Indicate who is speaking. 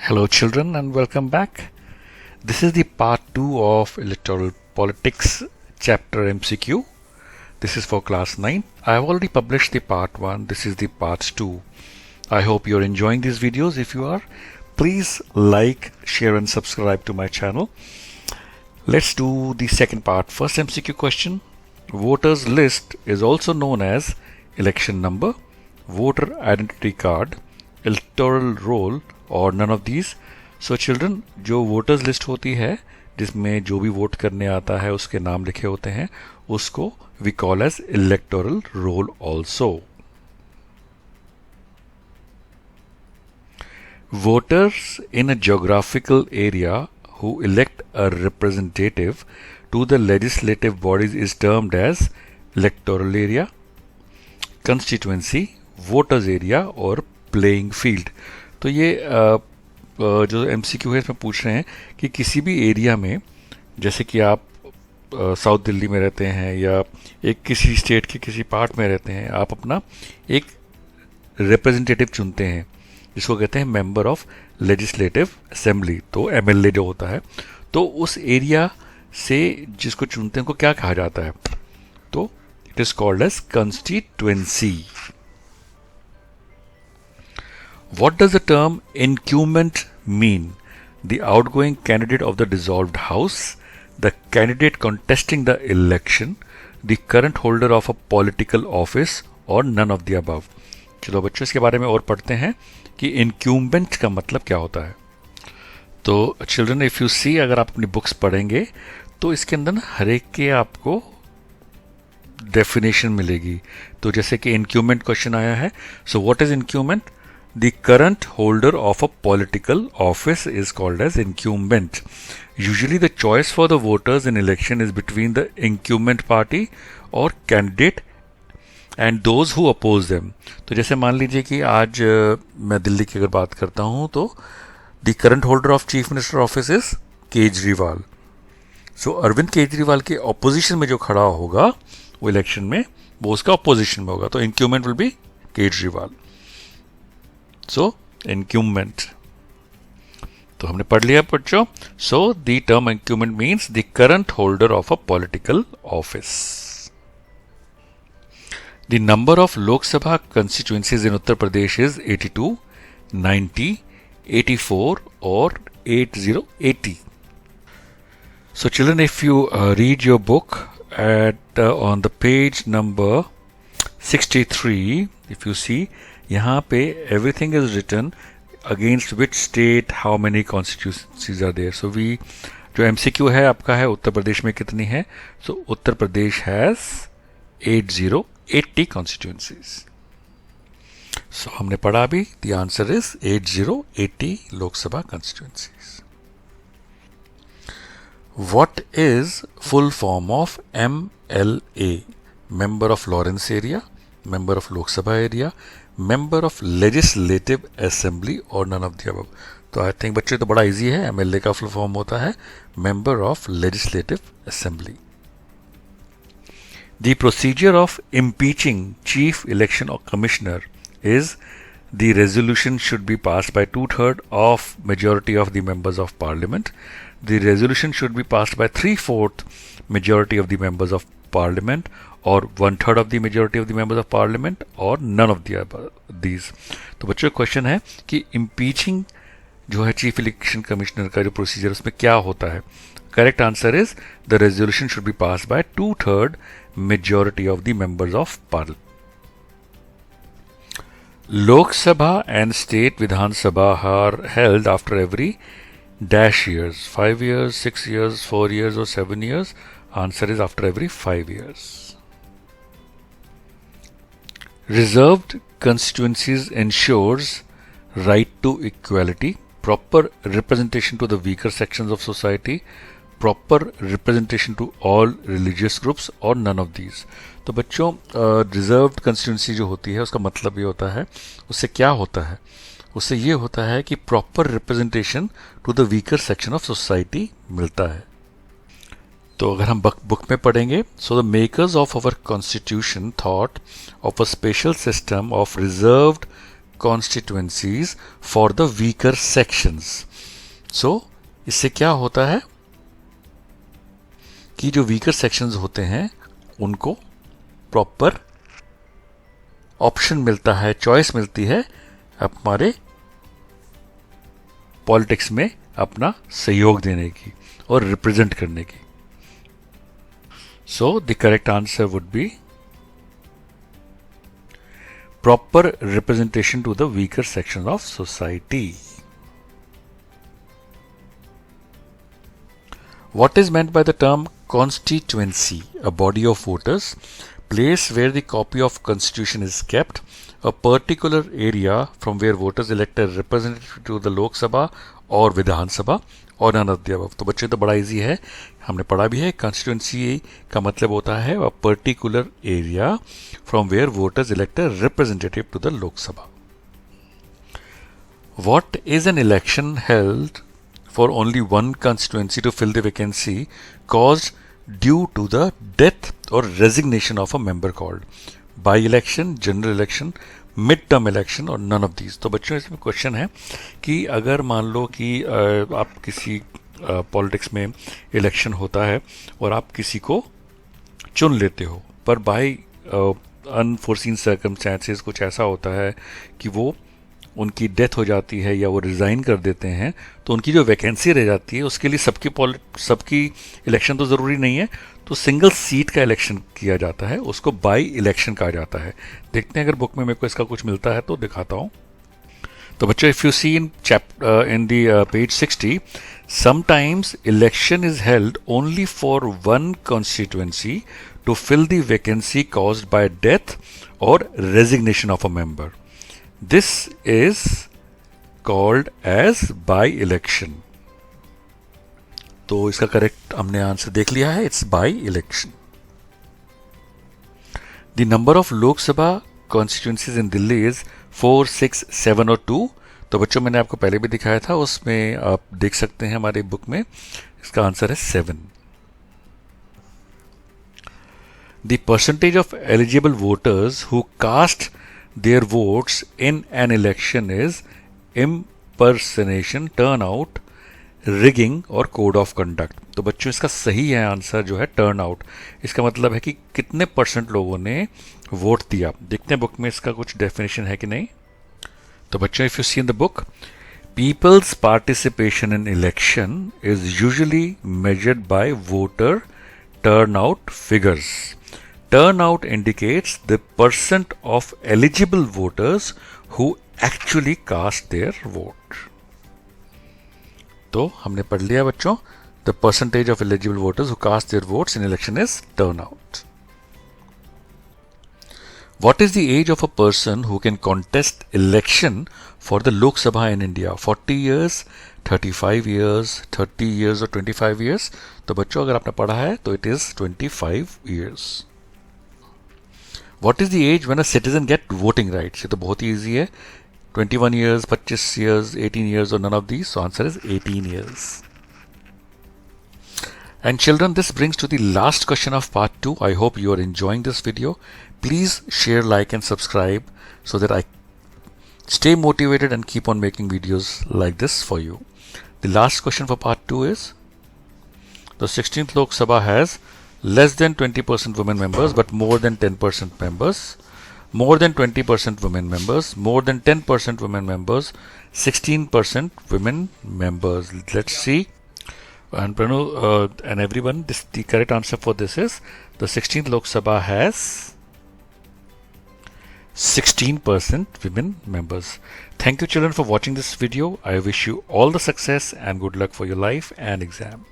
Speaker 1: Hello children and welcome back. This is the part 2 of Electoral Politics chapter MCQ. This is for class 9. I have already published the part 1. This is the part 2. I hope you're enjoying these videos. If you are, please like, share and subscribe to my channel. Let's do the second part. First MCQ question. Voters list is also known as election number, voter identity card, electoral roll और none of these. So children, जो voters list होती है जिसमें जो भी vote करने आता है उसके नाम लिखे होते हैं उसको we call as electoral roll also. Voters in a geographical area who elect a representative to the legislative bodies is termed as electoral area, constituency, voters area और playing field. तो ये जो MCQ है इसमें पूछ रहे हैं कि किसी भी एरिया में, जैसे कि आप साउथ दिल्ली में रहते हैं या एक किसी स्टेट के किसी पार्ट में रहते हैं, आप अपना एक रिप्रेजेंटेटिव चुनते हैं जिसको कहते हैं मेंबर ऑफ लेजिस्लेटिव असेंबली, तो MLA जो होता है, तो उस एरिया से जिसको चुनते हैं उनको क्या कहा जाता है? तो it is called as constituency. What does the term incumbent mean? The outgoing candidate of the dissolved house, the candidate contesting the election, the current holder of a political office or none of the above. चलो बच्चों इसके बारे में और पढ़ते हैं कि incumbent का मतलब क्या होता है. तो चिल्ड्रन इफ यू सी, अगर आप अपनी बुक्स पढ़ेंगे तो इसके अंदर ना हर एक के आपको डेफिनेशन मिलेगी. तो जैसे कि incumbent क्वेश्चन आया है, so what is incumbent? The current holder of a political office is called as incumbent. Usually the choice for the voters in election is between the incumbent party or candidate and those who oppose them. तो जैसे मान लीजिए कि आज मैं दिल्ली की अगर बात करता हूँ तो the current holder of chief minister office is Kejriwal. So Arvind Kejriwal के opposition में जो खड़ा होगा वो इलेक्शन में वो उसका opposition में होगा, तो incumbent will be Kejriwal. So incumbent. तो हमने पढ़ लिया बच्चों. So the term incumbent means the current holder of a political office. The number of Lok Sabha constituencies in Uttar Pradesh is 82, 90, 84 or 8080. So children, if you read your book at on the page number 63, if you see, यहाँ पे everything is written against which state how many constituencies are there. So we, जो MCQ है आपका है उत्तर प्रदेश में कितनी है? So Uttar Pradesh has 8080 constituencies. So हमने पढ़ा भी, the answer is 8080 लोक सभा constituencies. What is full form of MLA? Member of Lawrence area, member of Lok Sabha area, member of legislative assembly or none of the above. तो I think बच्चे तो बड़ा easy है. MLA का full form होता है member of legislative assembly. The procedure of impeaching chief election or commissioner is the resolution should be passed by 2/3 of majority of the members of parliament. The resolution should be passed by 3/4 majority of the members of parliament or 1/3 of the majority of the members of parliament or none of these. तो बच्चों question है कि impeaching जो है chief election commissioner का जो procedure उसमें क्या होता है? Correct answer is the resolution should be pass by 2/3 majority of the members of parliament. Lok Sabha and state Vidhan Sabha are held after every dash years, 5 years, 6 years, 4 years or 7 years. Answer is after every 5 years. Reserved constituencies ensures right to equality, proper representation to the weaker sections of society, proper representation to all religious groups or none of these. तो बच्चों reserved constituency जो होती है उसका मतलब ये होता है, उससे क्या होता है? उससे ये होता है कि proper representation to the weaker section of society मिलता है. तो अगर हम बुक में पढ़ेंगे, so the makers of our constitution thought of a special system of reserved constituencies for the weaker sections. So इससे क्या होता है कि जो वीकर सेक्शंस होते हैं उनको प्रॉपर ऑप्शन मिलता है, चॉइस मिलती है हमारे पॉलिटिक्स में अपना सहयोग देने की और रिप्रेजेंट करने की. So the correct answer would be proper representation to the weaker section of society. What is meant by the term constituency? A body of voters, place where the copy of constitution is kept, a particular area from where voters elect a representative to the Lok Sabha और विधान सभा और none of the above. तो बच्चे तो बड़ा easy है, हमने पढ़ा भी है. कंस्टिट्यूंसी का मतलब होता है a particular area from where voters elect a representative to the Lok Sabha. What is an election held for only one constituency to fill the vacancy caused due to the death और resignation of a member called? By election, general election, mid term election or none of these. तो बच्चों इसमें question है कि अगर मान लो कि आप किसी पॉलिटिक्स में इलेक्शन होता है और आप किसी को चुन लेते हो, पर बाय अनफोर्सीन सर्कमस्टेंसेस कुछ ऐसा होता है कि वो उनकी डेथ हो जाती है या वो रिज़ाइन कर देते हैं, तो उनकी जो वैकेंसी रह जाती है उसके लिए सबकी इलेक्शन तो ज़रूरी नहीं है, तो सिंगल सीट का इलेक्शन किया जाता है, उसको बाई इलेक्शन कहा जाता है. देखते हैं अगर बुक में मेरे को इसका कुछ मिलता है तो दिखाता हूँ. तो बच्चों if you see in the page 60, sometimes election is held only for one constituency to fill the vacancy caused by death और resignation of a member. This is called as by election. तो इसका correct हमने answer देख लिया है, it's by election. The number of Lok Sabha constituencies in Delhi is 4, 6, 7 और 2. तो बच्चों मैंने आपको पहले भी दिखाया था, उसमें आप देख सकते हैं हमारे बुक में इसका आंसर है 7. The percentage of eligible voters who cast their votes in an election is impersonation, turnout, rigging और code of conduct. तो बच्चों इसका सही है आंसर जो है turnout. इसका मतलब है कि कितने परसेंट लोगों ने वोट दिया. देखते हैं बुक में इसका कुछ डेफिनेशन है कि नहीं. तो बच्चों if you see in the book, people's participation in election is usually measured by voter turnout figures. Turnout indicates the percent of eligible voters who actually cast their vote. तो हमने पढ़ लिया बच्चों, the percentage of eligible voters who cast their votes in election is turnout. What is the age of a person who can contest election for the Lok Sabha in India? 40 years, 35 years, 30 years or 25 years? तो बच्चों अगर आपने पढ़ा है तो it is 25 years. What is the age when a citizen get voting rights? ये तो बहुत ही easy है. 21 years, 25 years, 18 years or none of these. So answer is 18 years. And children, this brings to the last question of part 2. I hope you are enjoying this video. Please share, like and subscribe so that I stay motivated and keep on making videos like this for you. The last question for part 2 is, the 16th Lok Sabha has less than 20% women members but more than 10% members, more than 20% women members, more than 10% women members, 16% women members. Let's see. And Pranu and everyone, the correct answer for this is the 16th Lok Sabha has 16% women members. Thank you children for watching this video. I wish you all the success and good luck for your life and exam.